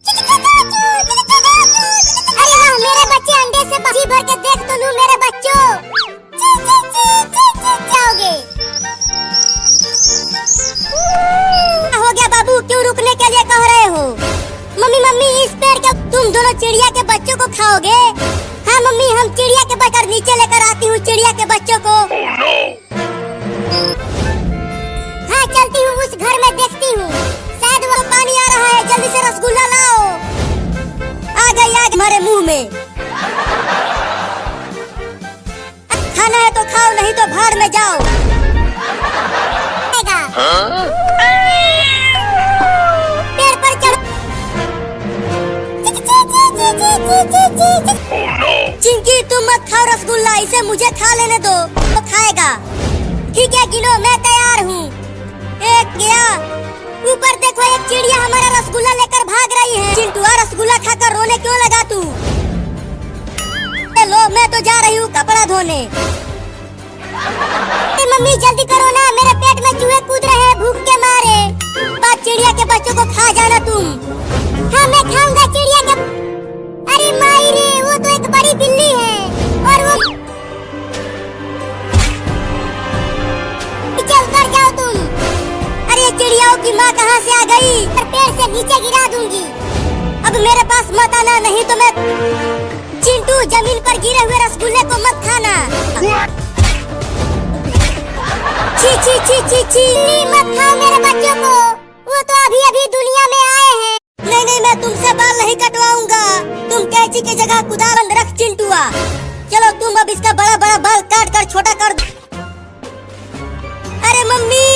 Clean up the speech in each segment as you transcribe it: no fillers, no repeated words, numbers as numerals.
अरे वाह, मेरे बच्चे अंडे से जी भर के देख तो लूं मेरे बच्चों। जाओगे? हो गया बाबू, क्यों रुकने के लिए कह रहे हो? मम्मी मम्मी, इस पेड़ के तुम दोनों चिड़िया के बच्चों को खाओगे? हाँ मम्मी, हम चिड़िया के बच्चे नीचे लेकर आती हूँ चिड़िया के बच्चों को। हाँ चलती हूँ, उस घर में देखती हूँ, शायद वहाँ पानी आ रहा है। जल्दी से रसगुल्ला लाओ। आ गई हमारे मुंह में। खाना है तो खाओ, नहीं तो भाड़ में जाओ। पेड़ पर चढ़। चिंकी तुम मत खाओ रसगुल्ला, इसे मुझे खा लेने दो। तो खाएगा। ठीक है गिनो, मैं तैयार हूँ। एक गया। ऊपर देखो, एक चिड़िया हमारा रसगुल्ला लेकर भाग रही है। चिंटुआ, रसगुल्ला खाकर रोने क्यों लगा तू? लो, मैं तो जा रही हूँ कपड़ा धोने। मम्मी जल्दी करो ना, मेरे पेट में चूहे कूद रहे हैं भूख के मारे। बाप चिड़िया के बच्चों को खा जाना तुम। हाँ मैं खाऊंगा चिड़िया के। अरे माई रे, वो तो एक बड़ी बिल्ली है और वो नीचे उतर जाओ तुम। अरे चिड़ियाओं की माँ कहाँ से आ गई? पेड़ से नीचे गिरा दूंगी। अब मेरे पास मत आना, नहीं तो मैं। चिंटू, जमीन पर गिरे हुए रसगुल्ले को मत खाना। ची ची ची ची ची, मत खाओ मेरे बच्चों को, वो तो अभी अभी दुनिया में आए हैं। नहीं नहीं, मैं तुमसे बाल नहीं कटवाऊंगा। तुम कैंची की जगह कुदाल रख चिंटुआ। चलो तुम अब इसका बड़ा बड़ा बाल काट कर छोटा कर दो। अरे मम्मी,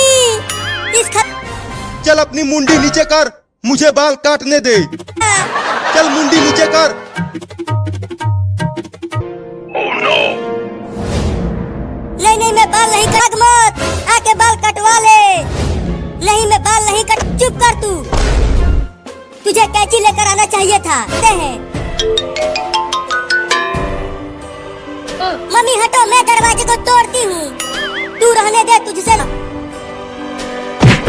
चल अपनी मुंडी नीचे कर, मुझे बाल काटने दे। चल मुंडी नीचे कर। नहीं नहीं, मैं बाल नहीं काट। मत आके बाल कटवा ले। नहीं मैं बाल नहीं कट। चुप कर तू, तुझे कैंची लेकर आना चाहिए था। मम्मी हटो, मैं दरवाजे को तोड़ती हूँ। तू रहने दे, तुझसे।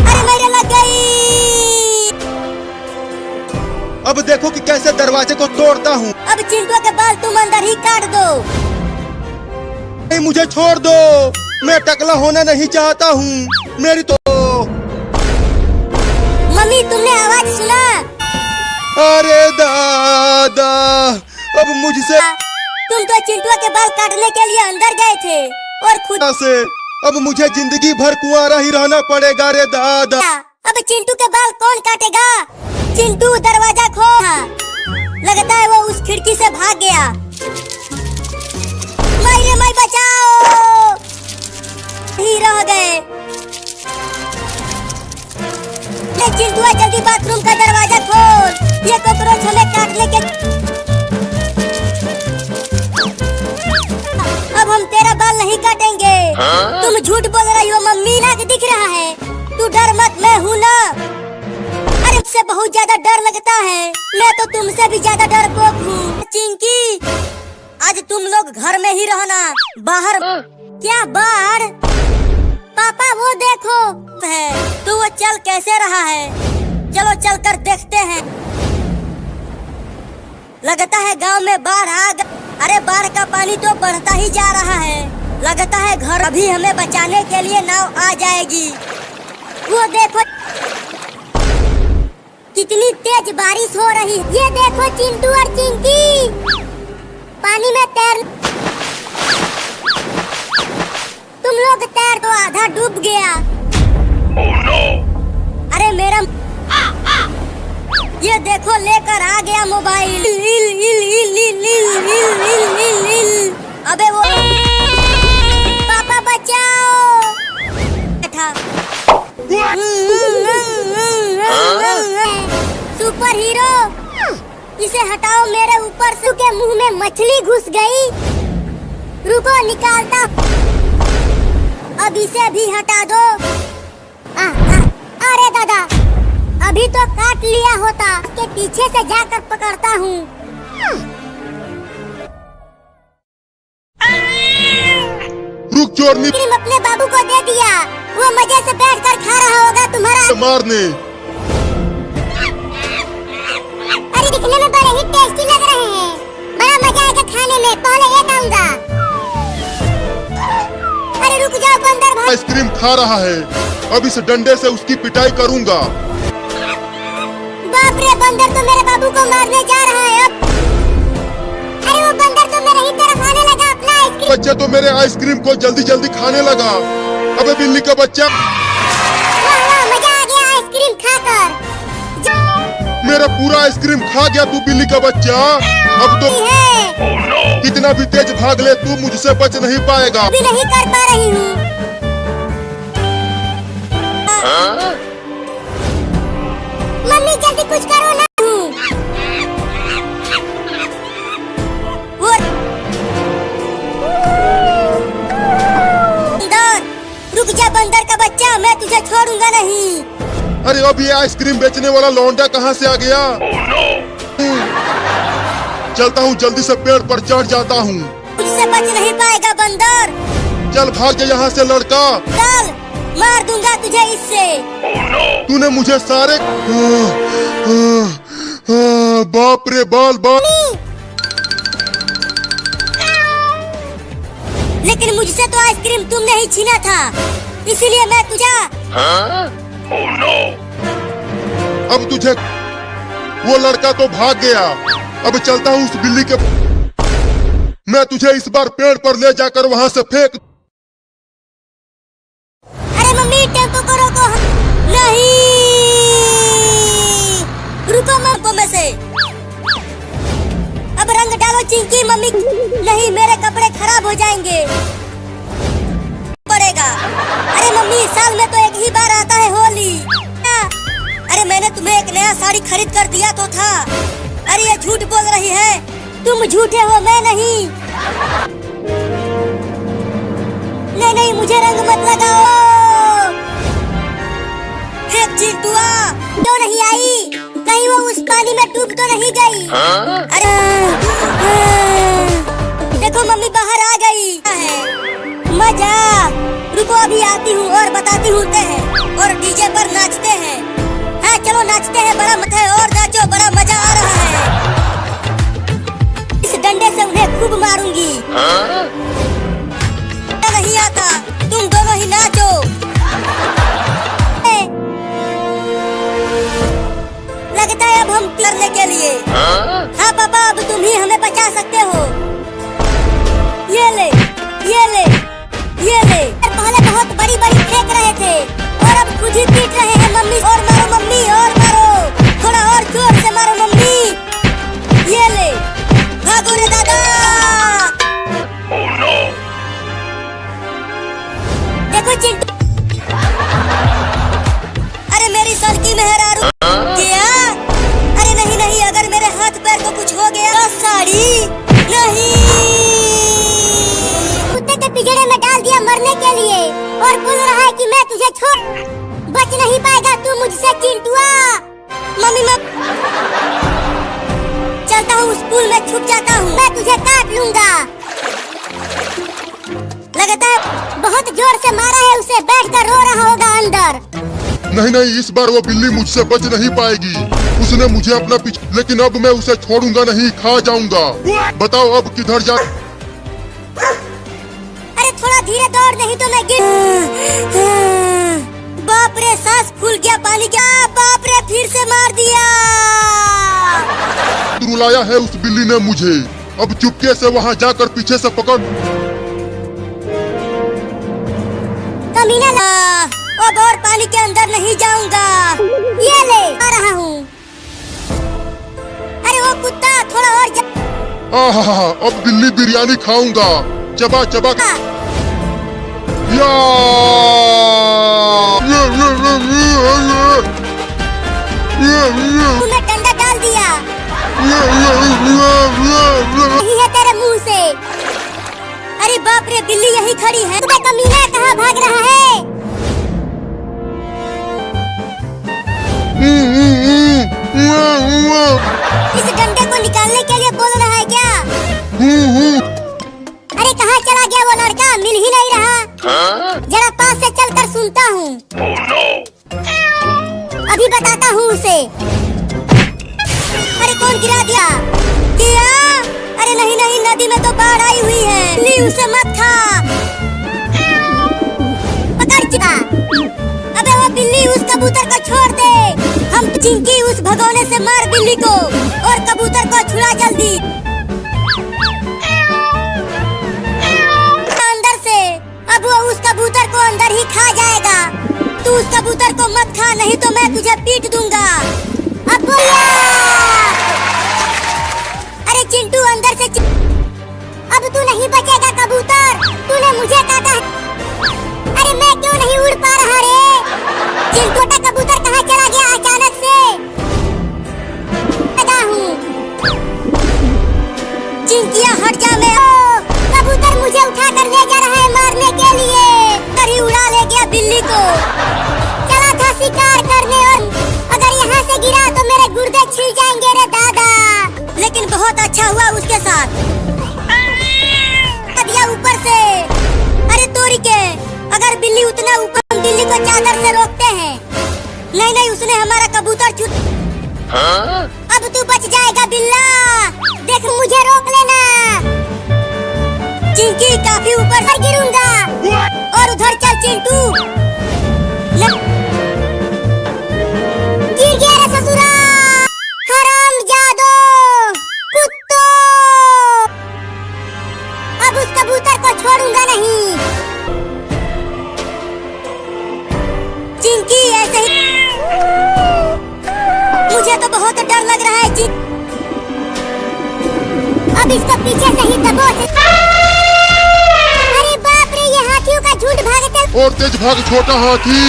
अरे मेरे लग गई। अब देखो कि कैसे दरवाजे को तोड़ता हूँ। अब चिंटू के बाल तुम अंदर ही काट दो। नहीं, मुझे छोड़ दो, मैं टकला होना नहीं चाहता हूँ। मेरी तो। मम्मी तुमने आवाज सुना? अरे दादा, अब मुझसे। तुम तो चिंटू के बाल काटने के लिए अंदर गए थे और खुद से अब मुझे जिंदगी भर कुंवारा ही रहना पड़ेगा रे दादा। अब चिंटू के बाल कौन काटेगा? चिंटू दरवाजा खोल। लगता है वो उस खिड़की से भाग गया। माई माई बचाओ, ही रह गए। चिंटुआ जल्दी बाथरूम का दरवाजा खोल, ये कॉकरोच हमें काटने के। अब हम तेरा बाल नहीं काटेंगे। तुम झूठ बोल रही हो मम्मी, नाक दिख रहा है। तू डर मत, मैं हूँ ना। अरे मुझसे बहुत ज्यादा डर लगता है, मैं तो तुमसे भी ज्यादा डरपोक हूँ। चिंकी, आज तुम लोग घर में ही रहना, बाहर। क्या बाहर? पापा वो देखो है, तो वो चल कैसे रहा है? चलो चल कर देखते हैं। लगता है गांव में बाढ़ आ गई। अरे बाढ़ का पानी तो बढ़ता ही जा रहा है। लगता है घर अभी हमें बचाने के लिए नाव आ जाएगी। वो देखो कितनी तेज बारिश हो रही है। ये देखो चिंटू और चिंकी पानी में तैर। तुम लोग तैर तो आधा डूब गया। Oh no! अरे मेरा ये देखो लेकर आ गया मोबाइल। अबे वो पापा बचाओ। सुपर हीरो, इसे हटाओ मेरे ऊपर से। के मुंह में मछली घुस गई। रुको निकालता। अब इसे भी हटा दो। अरे दादा, अभी तो काट लिया होता। के पीछे से जाकर पकड़ता हूँ। रुक चोरनी। तुम अपने बाबू को दे दिया, वो मजे से बैठकर खा रहा होगा तुम्हारा। मारने। टेस्टी लग रहे हैं, बड़ा मजा आएगा खाने में। पहले ये खाऊंगा। अरे रुक जाओ बंदर भाई। आइसक्रीम खा रहा है, अब इस डंडे से उसकी पिटाई करूंगा। बाप रे, बंदर तो मेरे बाबू को मारने जा रहा है अब। अरे वो बंदर तो मेरे ही तरफ आने लगा अपना आइसक्रीम। बच्चा तो मेरे आइसक्रीम को जल्दी जल्दी खाने लगा। अबे बिल्ली का बच्चा, वाह वाह, मजा आ गया आइसक्रीम खाकर। मेरा पूरा आइसक्रीम खा गया तू बिल्ली का बच्चा। अब तो है, Oh no! कितना भी तेज भाग ले तू मुझसे बच नहीं पाएगा। भी नहीं कर पा रही हूँ। मम्मी जल्दी कुछ करो ना। बंदर, रुक जा बंदर का बच्चा, मैं तुझे छोड़ूंगा नहीं। अरे अब ये आइसक्रीम बेचने वाला लौंडा कहाँ से आ गया? Oh no! चलता हूँ, जल्दी से पेड़ पर चढ़ जाता हूँ। मुझसे बच नहीं पाएगा बंदर। चल भाग जा यहाँ से लड़का। चल, मार दूंगा तुझे इससे। Oh no! तूने मुझे सारे बाप रे बाल बाल। लेकिन मुझसे तो आइसक्रीम तुमने ही छीना था, इसीलिए मैं तुझे। Oh no! अब तुझे वो लड़का तो भाग गया। अब चलता हूँ उस बिल्ली के। मैं तुझे इस बार पेड़ पर ले जाकर वहाँ से फेंक। अरे मम्मी, टेम्पो को रोको। नहीं, रुको मम्मी में से। अब रंग डालो चिंकी मम्मी। नहीं, मेरे कपड़े खराब हो जाएंगे। पड़ेगा। अरे मम्मी, साल में तो एक ही बार आता है होली। अरे मैंने तुम्हें एक नया साड़ी खरीद कर दिया तो था। अरे ये झूठ बोल रही है। तुम झूठे हो, मैं नहीं। नहीं नहीं, मुझे रंग मत लगाओ। फेंक चिंटुआ, क्यों नहीं आई? कहीं वो उस पानी में डूब तो नहीं गई? अरे देखो मम्मी बाहर आ गई है। मजा, रुको अभी आती हूँ और बताती हूँ हैं और डीजे पर नाचते हैं। हाँ चलो नाचते हैं, बड़ा मजा है और नाचो, बड़ा मजा आ रहा है। इस डंडे से उन्हें खूब मारूंगी। नहीं आता, तुम दोनों ही नाचो। लगता है अब हम करने के लिए। हाँ पापा, अब तुम ही हमें बचा सकते हो। ये ले, ये ले, ये ले। पहले बहुत बड़ी बड़ी फेंक रहे थे और अब खुद ही पीट रहे हैं। मम्मी और मारो, मम्मी और मारो, थोड़ा और जोर से मारो मम्मी। ये ले, भागो रे दादा। Oh no! देखो चिंटू, अरे मेरी सड़की मेहरारू क्या? अरे नहीं नहीं, अगर मेरे हाथ पैर को कुछ हो गया तो साड़ी नहीं। कुत्ते के पिंजरे में डाल दिया मरने के लिए और बोल रहा है कि मैं तुझे छोड़। बच नहीं पाएगा तू मुझसे चिंटुआ। मम्मी मैं चलता हूँ, स्कूल में छुप जाता हूँ। मैं तुझे काट लूंगा। लगता है बहुत जोर से मारा है उसे, बैठकर रो रहा होगा अंदर। नहीं नहीं, इस बार वो बिल्ली मुझसे बच नहीं पाएगी। उसने मुझे अपना पीछे, लेकिन अब मैं उसे छोड़ूंगा नहीं, खा जाऊंगा। बताओ अब किधर जा। अरे थोड़ा धीरे दौड़, नहीं तो मैं गिर। बाप रे, सांस फूल गया पानी का। बाप रे, फिर से मार दिया। रुलाया है उस बिल्ली ने मुझे। अब चुपके से वहाँ जाकर पीछे से पकड़। कमीना ला, अब और पानी के अंदर नहीं जाऊंगा। ये ले, आ रहा हूँ। अरे वो कुत्ता, थोड़ा और जा। आहा, अब दिल्ली बिरयानी खाऊंगा, चबा चबा। या तूने डंडा डाल दिया। नहीं है तेरे मुंह से। अरे बाप रे, बिल्ली यही खड़ी है। तुम्हें कमीना कहाँ भाग रहा है? इस डंडे को निकालने के लिए बोल रहा है क्या? अरे कहाँ चला गया वो लड़का? मिल ही नहीं रहा। जरा पास से चलकर सुनता हूँ। Oh no! अभी बताता हूँ उसे। अरे कौन गिरा दिया? नदी में तो बाढ़ आई हुई है, बिल्ली उसे मत खा। पकड़ चिका। अबे वो बिल्ली उस कबूतर को छोड़ दे। हम चिंकी उस भगोने से मार बिल्ली को और कबूतर को छुड़ा जल्दी अंदर से। अब वो उस कबूतर को अंदर ही खा जाएगा। तू उस कबूतर को मत खा, नहीं तो मैं तुझे पीट दूंगा। अब बोला। अरे चिंटू अंदर से अब तू नहीं बचेगा कबूतर, तूने मुझे काटा। अरे मैं क्यों नहीं उड़ पा रहा रे? चिंटूटा कबूतर कहाँ चला गया अचानक से? लगा हूँ। चिंकिया हट जा। मैं कबूतर मुझे उठा कर ले जा रहा है मारने के लिए। कहीं उड़ा ले गया बिल्ली को। चला था शिकार करने और अगर यहाँ से गिरा तो मेरे गुर्दे छिल जाएंगे रे दादा। लेकिन बहुत अच्छा हुआ उसके साथ। दिया ऊपर से। अरे तोरी के, अगर बिल्ली उतना ऊपर, हम बिल्ली को चादर से रोकते हैं। नहीं नहीं, उसने हमारा कबूतर अब तू बच जाएगा बिल्ला। देख मुझे रोक लेना। चिंकी काफी ऊपर से गिरूंगा। और उधर चल चिंटू। गिर गया रे ससुरा। हरामजादो कुत्तो। अब उस कबूतर को छोड़ूंगा नहीं। चिंकी ऐसे ही। मुझे तो बहुत डर लग रहा है चिंकी। अब इसको पीछे से ही दबोच। अरे बाप रे, ये हाथियों का झुंड भागते। और तेज भाग छोटा हाथी।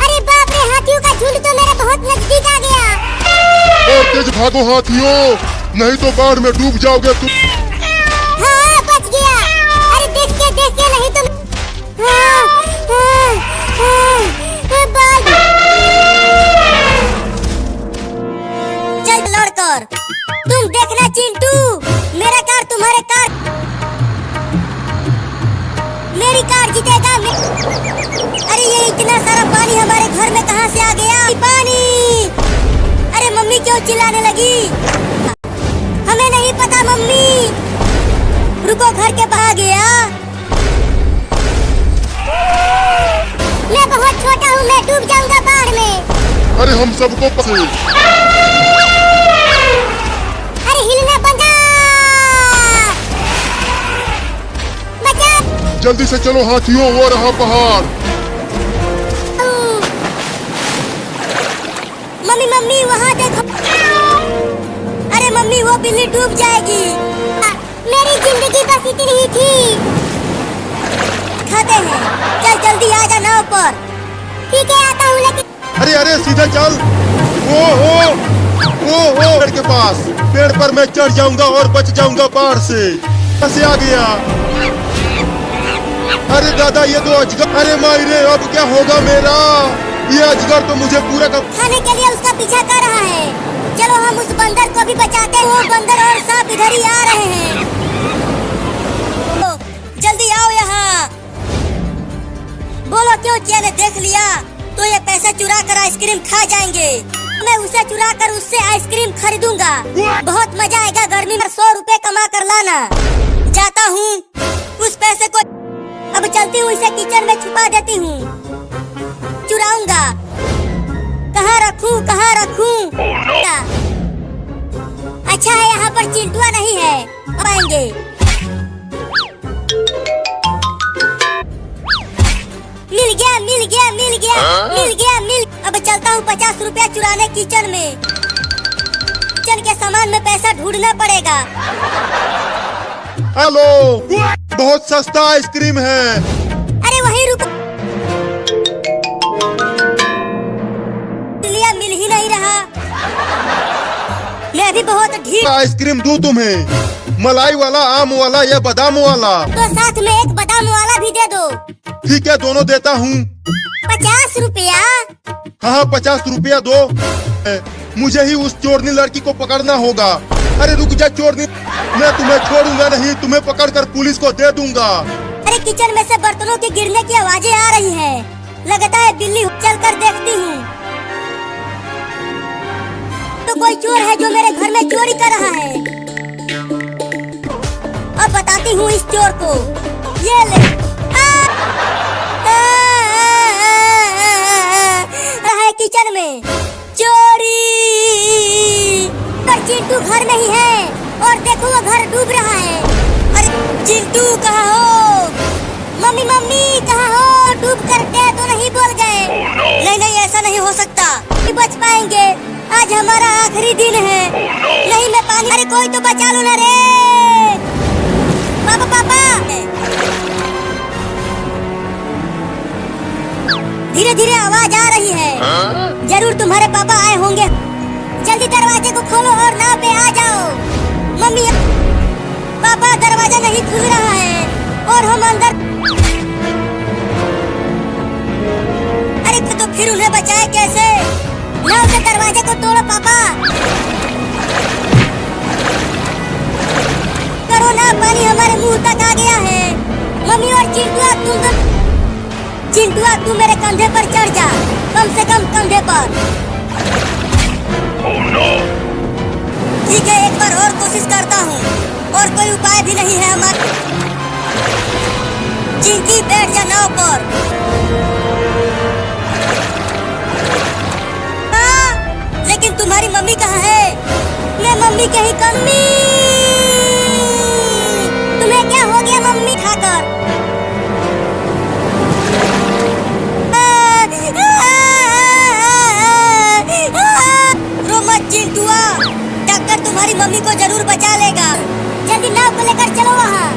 अरे बाप रे, हाथियों का झुंड तो मेरे बहुत नजदीक आ गया। और तेज भागो हाथियों, नहीं तो बाढ़ में डूब जाओगे तुम। हाँ बच गया। अरे देख के नहीं तुम। चल लड़कर, तुम देखना चिंटू, मेरा कार तुम्हारे कार, मेरी कार जीतेगा। अरे ये इतना सारा पानी हमारे घर में कहाँ से आ गया? पानी। अरे मम्मी क्यों चिल्लाने लगी? हमें नहीं पता मम्मी। रुको, घर के बाहर गया। मैं बहुत छोटा हूँ, मैं डूब जाऊंगा बाढ़ में। अरे हम सबको पकड़े। अरे हिलना बंद। बचा। जल्दी से चलो हाथियों, वो रहा पहाड़। मम्मी मम्मी वहाँ देखो। अरे मम्मी वो बिल्ली डूब जाएगी। मेरी जिंदगी बस इतनी ही थी। खाते हैं, चल जल्दी आ जा नाव पर। ठीक है आता हूँ, लेकिन अरे अरे सीधा चल। ओ पेड़ के पास। पेड़ पर मैं चढ़ जाऊंगा और बच जाऊंगा बाढ़ से। कैसे आ गया? अरे दादा ये तो अजगर। अरे मायरे, अब क्या होगा मेरा? ये अजगर तो मुझे पूरा खाने के लिए उसका पीछा कर रहा है। चलो हम उस बंदर को भी बचाते हैं। वो बंदर और सांप इधर ही आ रहे हैं। जल्दी आओ यहाँ। बोलो क्यों? चिया ने देख लिया तो ये पैसे चुरा कर आइसक्रीम खा जाएंगे। मैं उसे चुरा कर उससे आइसक्रीम खरीदूंगा। बहुत मजा आएगा। गर्मी में 100 रुपए कमा कर लाना। जाता हूँ उस पैसे को। अब चलती हूँ, इसे किचन में छुपा देती हूँ। चुराऊंगा। कहाँ रखूं? Oh no! अच्छा है यहाँ पर चिंटुआ नहीं है। अब आएंगे। मिल गया। अब चलता हूँ 50 रुपया चुराने किचन में। किचन के सामान में पैसा ढूंढना पड़ेगा। हेलो, बहुत सस्ता आइसक्रीम है। अरे वहीं रुको। मिल ही नहीं रहा। मैं भी बहुत ढीठ। आइसक्रीम दूं तुम्हें? मलाई वाला, आम वाला या बादाम वाला? तो साथ में एक बादाम वाला भी दे दो। ठीक है, दोनों देता हूँ। 50 रुपया? हाँ 50 रुपया दो। मुझे ही उस चोरनी लड़की को पकड़ना होगा। अरे रुक जा चोरनी, मैं तुम्हें छोड़ूंगा नहीं। तुम्हें पकड़कर पुलिस को दे दूंगा। अरे किचन में से बर्तनों के गिरने की आवाजें आ रही हैं। लगता है बिल्ली। चल कर देखती हूँ। तो कोई चोर है जो मेरे घर में चोरी कर रहा है। अब बताती हूँ इस चोर को। ये ले रहा है किचन में चोरी। पर चिंटू घर नहीं है और देखो वो घर डूब रहा है। अरे चिंटू कहाँ हो? मम्मी मम्मी कहाँ हो? डूब करके तो नहीं बोल गए? नहीं नहीं, ऐसा नहीं हो सकता, नहीं बच पाएंगे। आज हमारा आखिरी दिन है। नहीं मैं पानी, अरे कोई तो बचा लो ना रे। पापा पापा, धीरे धीरे आवाज आ रही है। जरूर तुम्हारे पापा आए होंगे। जल्दी दरवाजे को खोलो और नाव पे आ जाओ। मम्मी पापा, दरवाजा नहीं खुल रहा है और हम अंदर। अरे तो फिर उन्हें बचाए कैसे? नाव के दरवाजे को तोड़ो पापा। करो ना, पानी हमारे मुंह तक आ गया है। मम्मी और चिंटुआ तू मेरे कंधे पर चढ़ जा, कम से कम कंधे पर। ठीक है, एक बार और कोशिश करता हूँ। और कोई उपाय भी नहीं है हमारे। चिंकी बैठ जा नाव पर। लेकिन तुम्हारी मम्मी कहाँ है? मैं मम्मी कहीं कमी। तुम्हें क्या हो गया मम्मी खाकर? रो मत चिंटुआ, डॉक्टर तुम्हारी मम्मी को जरूर बचा लेगा। जल्दी नाव को लेकर चलो वहाँ।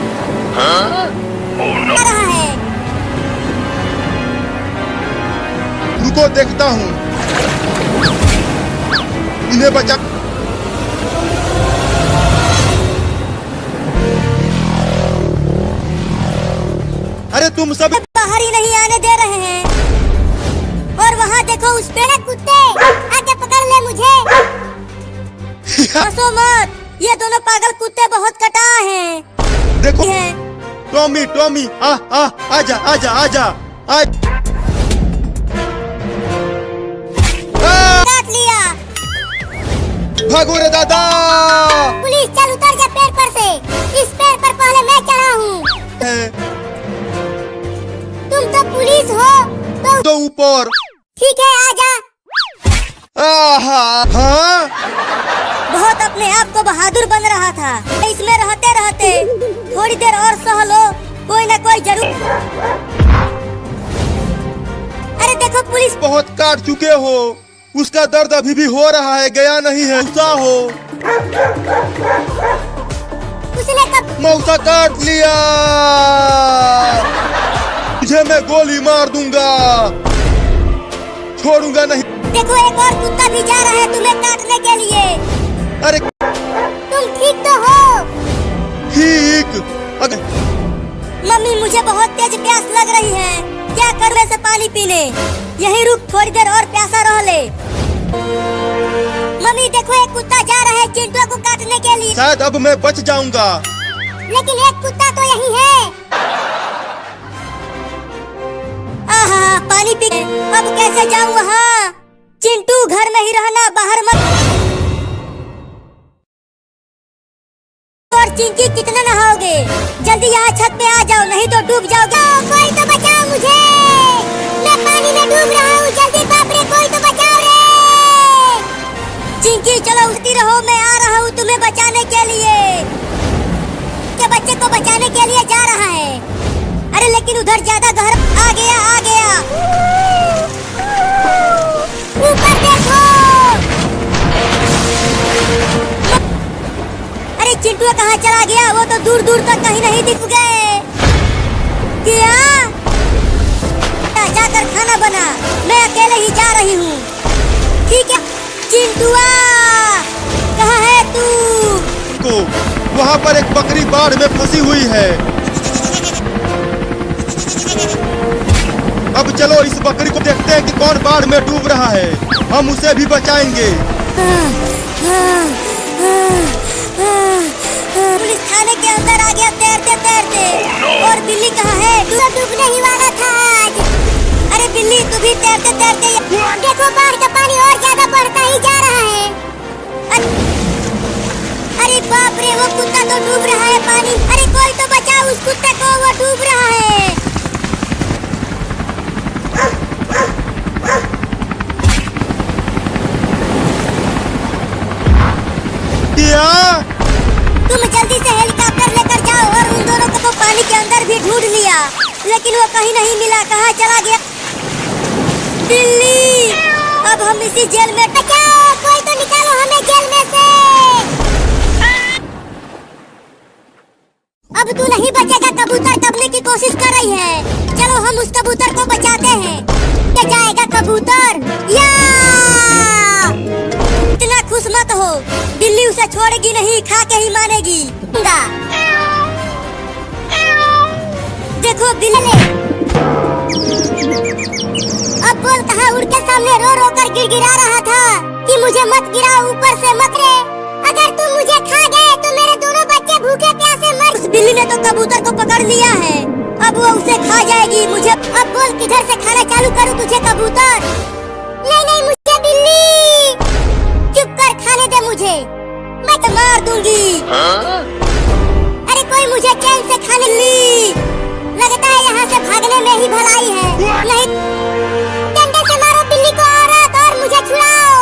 आ रहा है। रुको देखता हूँ, इन्हें बचा। अरे तुम सब बाहर ही नहीं आने दे रहे हैं। और वहाँ देखो उस पेड़ कुत्ते, आके पकड़ ले मुझे। हंसो मत, ये दोनों पागल कुत्ते बहुत कटा हैं। देखो टॉमी टॉमी, आजा आजा आजा। काट लिया। भागो रे दादा। पुलिस, चल उतर जा पेड़ पर से। इस पेड़ पर पहले मैं चढ़ा हूँ। तुम तो पुलिस हो तो ऊपर। ठीक है, आजा। हाँ? बहुत अपने आप को बहादुर बन रहा था। इसमें रहते रहते थोड़ी देर और सह लो, कोई ना कोई जरूर। अरे देखो पुलिस। बहुत काट चुके हो, उसका दर्द अभी भी हो रहा है, गया नहीं है। मौसा हो, उसने कब मौसा काट लिया। तुझे मैं गोली मार दूंगा, छोड़ूंगा नहीं। देखो एक और कुत्ता भी जा रहा है तुम्हें काटने के लिए। अरे तुम ठीक तो हो? ठीक। मम्मी मुझे बहुत तेज प्यास लग रही है, क्या करूं ऐसे पानी पीने? यहीं रुक, थोड़ी देर और प्यासा रह ले। मम्मी देखो एक कुत्ता जा रहा है चिंटू को काटने के लिए। शायद अब मैं बच जाऊंगा। लेकिन एक कुत्ता तो यही है। आहा, पानी पी। अब कैसे जाऊं वहाँ? चिंटू घर में ही रहना, बाहर मत। और चिंकी कितना नहाओगे? जल्दी यहाँ छत पे आ जाओ, नहीं तो डूब जाओगे। कोई तो बचाओ मुझे, मैं पानी में डूब रहा हूँ। जल्दी बाप रे, कोई तो बचाओ रे। चिंकी चलो उठती रहो, मैं आ रहा हूँ तुम्हें बचाने के लिए। के बच्चे को बचाने के लिए जा रहा है। अरे लेकिन उधर ज्यादा गहरा। आ गया आ गया। ऊपर देखो। अरे चिंटू कहाँ चला गया? वो तो दूर दूर तक कहीं नहीं दिख गए। क्या? जाकर खाना बना, मैं अकेले ही जा रही हूँ। ठीक है चिंटुआ, कहाँ है तू? वहाँ पर एक बकरी बाढ़ में फंसी हुई है। अब चलो इस बकरी को देखते हैं कि कौन बाढ़ में डूब रहा है, हम उसे भी बचाएंगे। पुलिस थाने के अंदर आ गया तैरते तैरते। और बिल्ली कहाँ है? डूबने ही वाला था आज। अरे बिल्ली तू भी तैरते तैरते। देखो बाढ़ का पानी और ज्यादा बढ़ता ही जा रहा है। तो डूब रहा है पानी। अरे कोई तो बचाओ उस कुत्ते को, वो डूब रहा है। क्या? तुम जल्दी से हेलीकॉप्टर लेकर जाओ और उन दोनों को तो पानी के अंदर भी ढूंढ लिया, लेकिन वो कहीं नहीं मिला। कहाँ चला गया? बिल्ली, अब हम इसी जेल में। बचाओ, कोई तो निकालो हमें जेल में से। अब तू नहीं बचेगा। कबूतर दबने की कोशिश कर रही है। चलो हम उस कबूतर को बचाते हैं। क्या जाएगा कबूतर? या! इतना खुश मत हो, बिल्ली उसे छोड़ेगी नहीं, खा के ही मानेगी। देखो बिल्ली, अब बोल कहाँ उड़ के सामने रो रो कर गिड़गिड़ा रहा था कि मुझे मत गिराओ, ऊपर से मत रे। अगर तुम मुझे खा गए तो मेरे दोनों बच्चे भूखे प्यासे मर। उस बिल्ली ने तो कबूतर को पकड़ लिया है, अब वो उसे खा जाएगी। मुझे अब बोल किधर से खाना चालू करूँ तुझे कबूतर? नहीं नहीं, मुझे बिल्ली। चुप कर, खाने दे मुझे, मैं तो मार दूंगी। अरे कोई मुझे चैन से खाने ली। लगता है यहाँ से भागने में ही भलाई है। नहीं, डंडे से मारो बिल्ली को औरत और मुझे छुड़ाओ।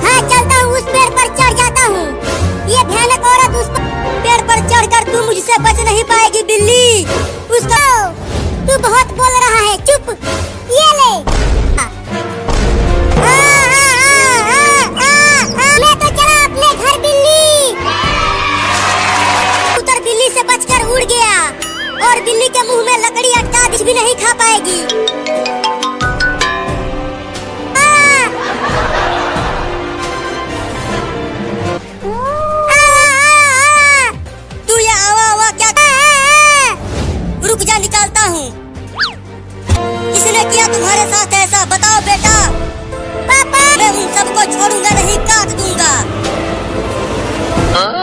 हाँ चलता हूँ, उस पेड़ पर चढ़ जाता हूँ। ये भयानक औरत उस पेड़ पर चढ़कर तू मुझसे बच नहीं पाएगी बिल्ली। उसको तू बहुत बोल रहा है, चुप। ये ले। मैं तो चला अपने घर बिल्ली। उतर बिल्ली से बचकर उड़ गया और बिल्ली के मुंह में लकड़ी अटका, कुछ भी नहीं खा पाएगी। तू ये आवा आवा क्या? रुक जा, निकालता हूँ। किसने किया तुम्हारे साथ ऐसा? बताओ बेटा। पापा, मैं उन सबको छोड़ूंगा नहीं, काट दूंगा।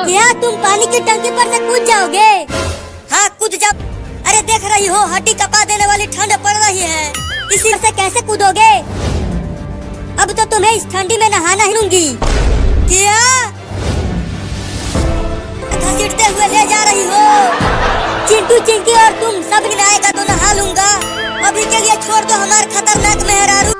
क्या तुम पानी की टंकी पर से कूद जाओगे? हाँ कूद जा। अरे देख रही हो, हड्डी कपा देने वाली ठंड पड़ रही है, इसी से कैसे कूदोगे? अब तो तुम्हें इस ठंडी में नहाना ही दूंगी। क्या घसीटते हुए ले जा रही हो? चिंटू चिंकी और तुम सब नहाएगा तो नहा लूंगा। अभी के लिए छोड़ दो हमारे खतरनाक मेहरारू।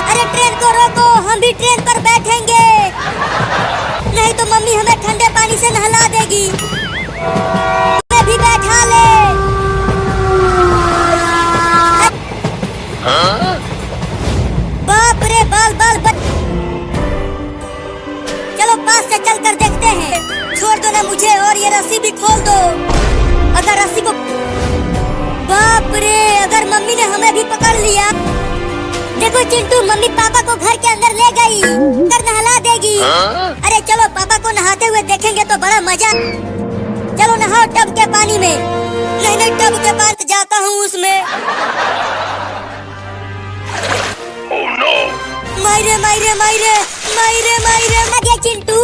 अरे ट्रेन को रोको, हम भी ट्रेन पर बैठेंगे, नहीं तो मम्मी हमें ठंडे पानी से नहला देगी। मैं भी बैठा ले। बाप रे, बाल बाल चलो पास से चल कर देखते हैं। छोड़ दो ना मुझे और ये रस्सी भी खोल दो। अगर रस्सी को, बाप रे, अगर मम्मी ने हमें भी पकड़ लिया। देखो चिंटू, मम्मी पापा को घर के अंदर ले गई, कर नहला देगी। अरे चलो पापा को नहाते हुए देखेंगे तो बड़ा मजा। चलो नहाओ टब के पानी में। नहीं नहीं, टब के पानी जाता हूँ उसमें। मायरे मायरे मायरे मायरे मायरे मारे चिंटू।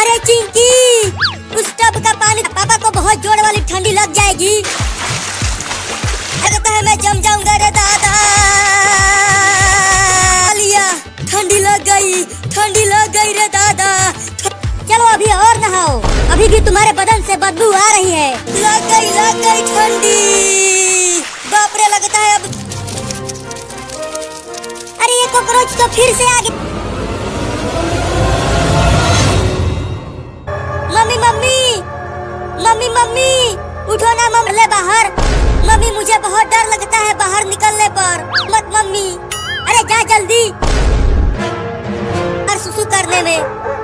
अरे चिंकी, उस टब का पानी पापा को बहुत जोर वाली ठंडी लग जाएगी। लगता है मैं जम जाऊंगा रे दादा। ठंडी लग गई, ठंडी लग गई रे दादा। चलो अभी और नहाओ, अभी भी तुम्हारे बदन से बदबू आ रही है। लग गई ठंडी। बाप रे, लगता है अब। अरे ये कॉकरोच तो फिर से आ गई। मम्मी मम्मी मम्मी मम्मी, उठो ना मम्मी, ले बाहर। मम्मी मुझे बहुत डर लगता है बाहर निकलने पर। मत मम्मी, अरे जा जल्दी। सुसु करने में,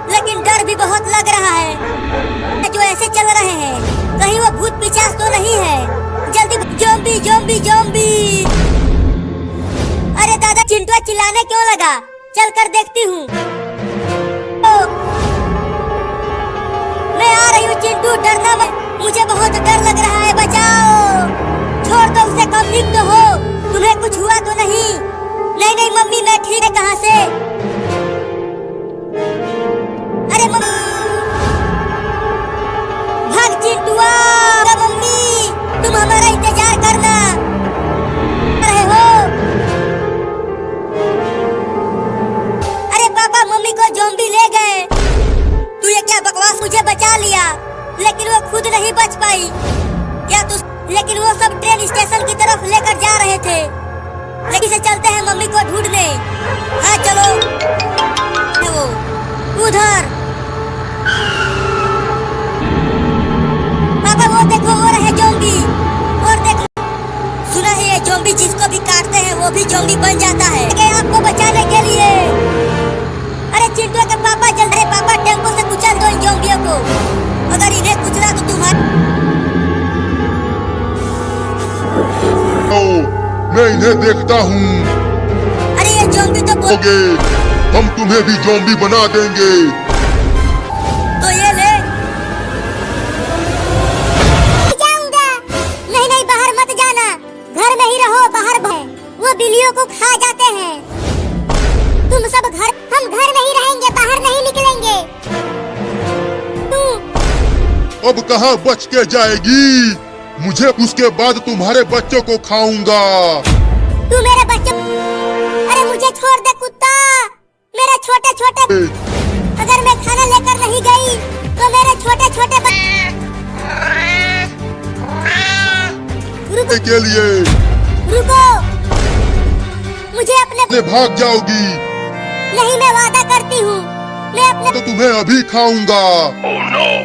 लेकिन डर भी बहुत लग रहा है। जो ऐसे चल रहे हैं, कहीं वो भूत पिशाच तो नहीं है? जल्दी, ज़ॉम्बी ज़ॉम्बी ज़ॉम्बी। अरे दादा, चिंटू चिल्लाने क्यों लगा? चल कर देखती हूँ। मैं आ रही हूँ चिंटू, डरना मत, मुझे बहुत डर लग रहा है। बचाओ, छोड़ दो उसे, कम ठीक तो हो, तुम्हें कुछ हुआ तो नहीं? नहीं नहीं मम्मी, मैं ठीक है। कहाँ से? अरे भाग चिंटुआ। मम्मी तुम हमारा इंतजार करना। रहे हो? अरे पापा, मम्मी को ज़ॉम्बी ले गए। ये क्या बकवास, मुझे बचा लिया लेकिन वो खुद नहीं बच पाई। क्या तू, लेकिन वो सब ट्रेन स्टेशन की तरफ लेकर जा रहे थे। लेकिन से चलते हैं मम्मी को ढूंढने। हाँ चलो। वो उधर पापा, वो देखो वो रहे ज़ॉम्बी। और देखो, सुना है ये ज़ॉम्बी जिसको भी काटते हैं वो भी ज़ॉम्बी बन जाता है। आपको बचाने के लिए। अरे चिंटू के पापा जल्दी, अरे पापा टेम्पो से कुचल दो इन ज़ॉम्बियों को। अगर इन्हें कुचला तो तुम्हारा। मैं इन्हें देखता हूँ। अरे ये ज़ॉम्बी तो हम तुम्हें भी ज़ॉम्बी बना देंगे। तो ये ले। जाऊंगा। नहीं नहीं, बाहर मत जाना, घर में ही रहो। बाहर वो बिल्लियों को खा जाते हैं। तुम सब घर, हम घर में ही रहेंगे, बाहर नहीं निकलेंगे। अब कहाँ बच के जाएगी? मुझे उसके बाद तुम्हारे बच्चों को खाऊंगा। तू मेरे बच्चों, अरे मुझे छोड़ दे कुत्ता, मेरे छोटे छोटे। अगर मैं खाना लेकर नहीं गई तो मेरे छोटे छोटे रुको के लिए। रुको, मुझे अपने भाग जाओगी। नहीं, मैं वादा करती हूँ, मैं अपने तो तुम्हें अभी खाऊंगा।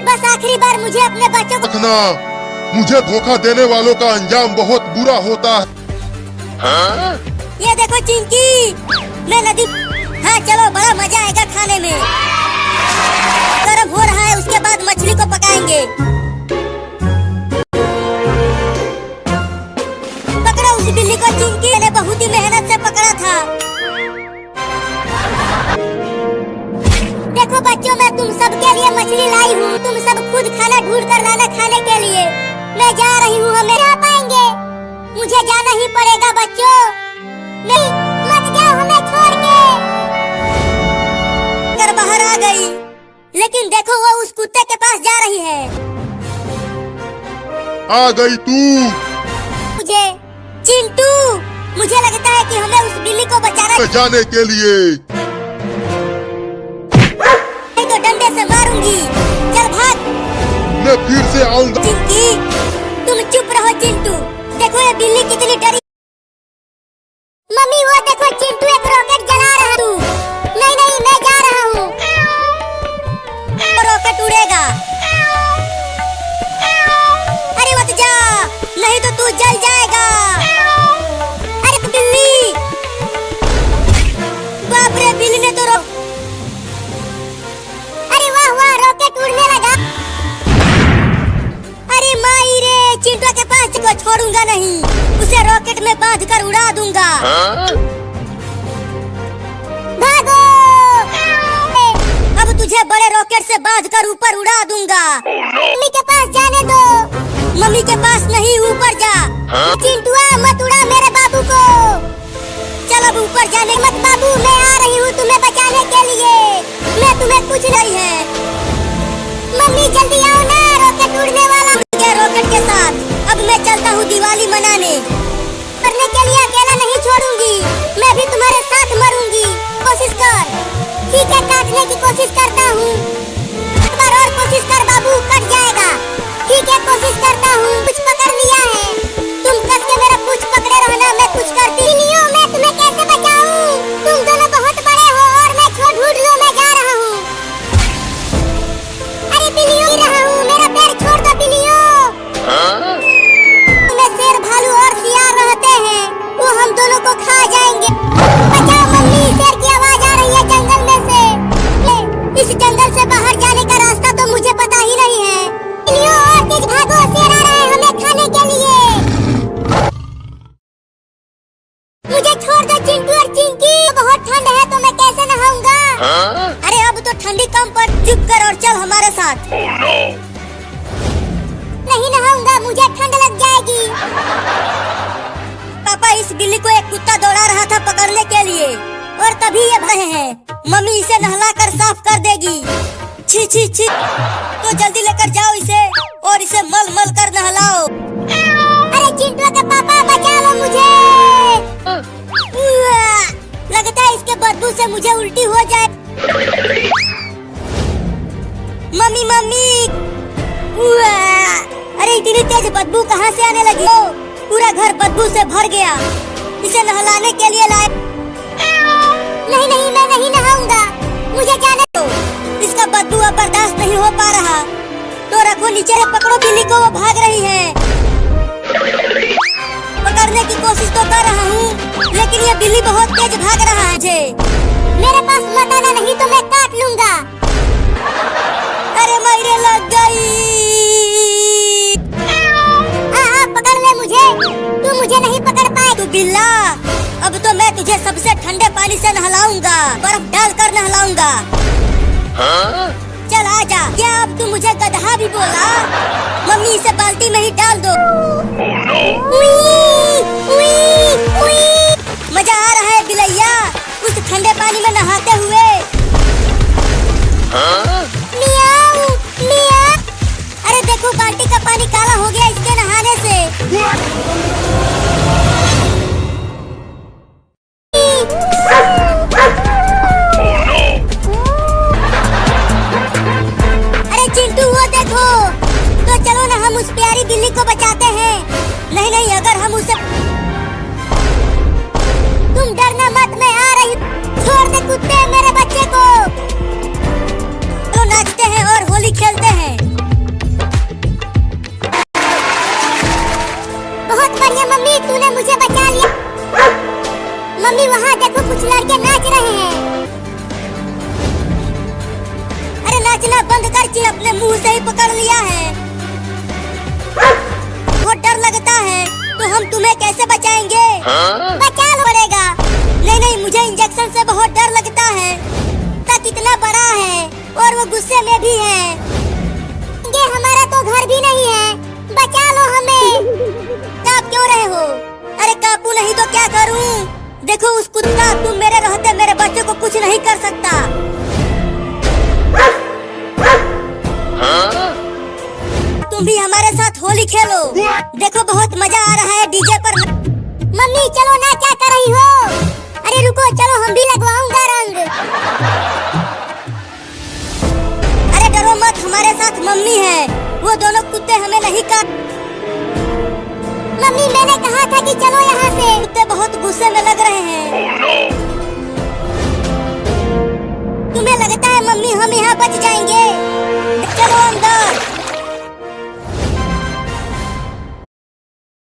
बस आखिरी बार मुझे अपने बच्चों को रखना। मुझे धोखा देने वालों का अंजाम बहुत बुरा होता है। हाँ? ये देखो चिंकी, मैं नदी। हाँ चलो, बड़ा मजा आएगा खाने में। गर्म हो रहा है, उसके बाद मछली को पकाएंगे। पकड़ो उस बिल्ली को चिंकी, ने बहुत ही मेहनत से पकड़ा था। देखो बच्चों, मैं तुम सब के लिए मछली लाई हूँ। तुम सब खुद खाना ढूंढ कर लाना खाने के लिए। मैं जा रही हूँ, हम आ पाएंगे। मुझे जाना ही पड़ेगा बच्चों। नहीं, मत जाओ हमें छोड़ के। कर बाहर आ गई, लेकिन देखो वो उस कुत्ते के पास जा रही है। आ गई तू। मुझे चिंटू, मुझे लगता है कि हमें उस बिल्ली को बचाना। जाने के लिए नहीं तो डंडे से मारूंगी। चल भाग। मैं फिर से आऊंगा। चिंकी, तुम चुप रहो चिंटू। देखो ये बिल्ली कितनी डरी। मम्मी वो देखो, चिंटू एक रॉकेट जला रहा है। तू नहीं नहीं, मैं जा रहा हूँ। रॉकेट उड़ेगा। अरे मत जा, नहीं तो तू जल जाएगा। अरे बिल्ली, बाप रे, बिल्ली ने तो अरे वाह वाह, रॉकेट उड़ने लगा। अरे माई रे, चिंटू के पास को छोड़ूंगा नहीं, उसे रॉकेट में बांध कर उड़ा दूंगा। भागो! अब तुझे बड़े रॉकेट से बांध कर ऊपर उड़ा दूंगा। मम्मी के पास जाने दो। मम्मी के पास नहीं, ऊपर जा। चिंटुआ मत उड़ा मेरे बाबू को। चल अब ऊपर जाने मत बाबू, मैं आ रही हूँ तुम्हें बचाने के लिए। मैं तुम्हें कुछ नहीं है। मम्मी जल्दी आओ ना, रॉकेट उड़ने वाला है। रॉकेट के साथ अब मैं चलता हूँ दिवाली मनाने। मरने के लिए अकेला नहीं छोड़ूंगी, मैं भी तुम्हारे साथ मरूंगी। कोशिश कर। ठीक है, काटने की कोशिश करता हूँ। एक बार और कोशिश कर बाबू, कट जाएगा। ठीक है, कोशिश करता हूँ। कुछ पकड़ लिया है, तुम कस के मेरा कुछ पकड़े रहना, मैं कुछ करती नहीं हूँ। मैं तुम्हें कैसे बचाऊँ? तुम दोनों बहुत बड़े हो और मैं छोड़ ढूंढ लो, मैं जा रहा हूँ। अरे बिल्लियों, रहा हूँ, मेरा पैर छोड़ दो बिल्लियों। तुम्हें शेर, भालू और सियार रहते हैं, वो हम दोनों को खा जाएंगे। बचाओ मम्मी, शेर की आवाज आ रही है जंगल में से। इस जंगल से बाहर जाने का रास्ता तो मुझे पता ही नहीं है। बिल्लियों और तेज भागो, शेर आ रहा है हमें खाने के लिए। मुझे छोड़ दो चिंटू और चिंकी, बहुत ठंड है तो मैं कैसे नहाऊंगा? अरे अब तो ठंडी कम पर, चुप कर और चल हमारे साथ। नहीं नहाऊंगा, मुझे ठंड लग जाएगी। पापा, इस बिल्ली को एक कुत्ता दौड़ा रहा था पकड़ने के लिए, और तभी ये भरे हैं। मम्मी इसे नहलाकर साफ कर देगी। छी छी छी, तो जल्दी लेकर जाओ इसे और इसे मल मल कर नहलाओ। अरे चिंटू के पापा, बचा लो मुझे। लगता है इसके बदबू से मुझे उल्टी हो जाए। Mummy mummy. उआ! अरे इतनी तेज बदबू कहाँ से आने लगी? पूरा घर बदबू से भर गया। इसे नहलाने के लिए लाए। नहीं नहीं, मैं नहीं नहाऊंगा, मुझे जाने दो। इसका बदबू अब बर्दाश्त नहीं हो पा रहा। तो रखो नीचे, पकड़ो बिल्ली को, वो भाग रही है। पकड़ने की कोशिश तो कर रहा हूँ, लेकिन ये बिल्ली बहुत तेज भाग रहा है। मेरे पास मत आना, नहीं तो मैं काट लूंगा। अरे मेरे लग गई। पकड़ ले मुझे, तू मुझे नहीं पकड़ पाए। तू बिल्ला, अब तो मैं तुझे सबसे ठंडे पानी से नहलाऊंगा, बर्फ डालकर नहलाऊंगा। चल आजा। क्या अब तू मुझे गधा भी बोला? मम्मी इसे बाल्टी में ही डाल दो। उई, उई, उई। मजा आ रहा है बिलैया उस ठंडे पानी में नहाते हुए। मियाऊ, मियाऊ। अरे देखो, बाल्टी का पानी काला हो गया इसके नहाने से। अरे चिंटू, वो देखो। तो चलो ना, हम उस प्यारी बिल्ली को बचाते हैं। नहीं नहीं, अगर हम उसे। तुम डरना मत, मैं आ रही। छोड़ दे कुत्ते मेरे बच्चे को। तो नाचते हैं और होली खेलते हैं। बहुत बढ़िया मम्मी, तूने मुझे बचा लिया। मम्मी वहाँ देखो, कुछ लड़के नाच रहे हैं। अरे नाचना बंद कर, चिन अपने मुंह से ही पकड़ लिया है। बहुत डर लगता है, तो हम तुम्हें कैसे बचाएंगे? बचा पड़ेगा। नहीं नहीं, मुझे इंजेक्शन से बहुत डर लगता है। तक इतना बड़ा है और वो गुस्से में भी है। ये हमारा तो घर भी नहीं है, बचा लो हमें। कांप क्यों रहे हो? अरे कांपू नहीं तो क्या करूं? देखो उस कुत्ता, तुम मेरे रहते मेरे बच्चे को कुछ नहीं कर सकता। तुम भी हमारे साथ होली खेलो। देखो बहुत मजा आ रहा है डीजे पर। मम्मी चलो ना, क्या कर रही हो? अरे रुको, चलो हम भी लगवाऊंगा रंग। अरे डरो मत, हमारे साथ मम्मी है। वो दोनों कुत्ते हमें नहीं काट। मम्मी मैंने कहा था कि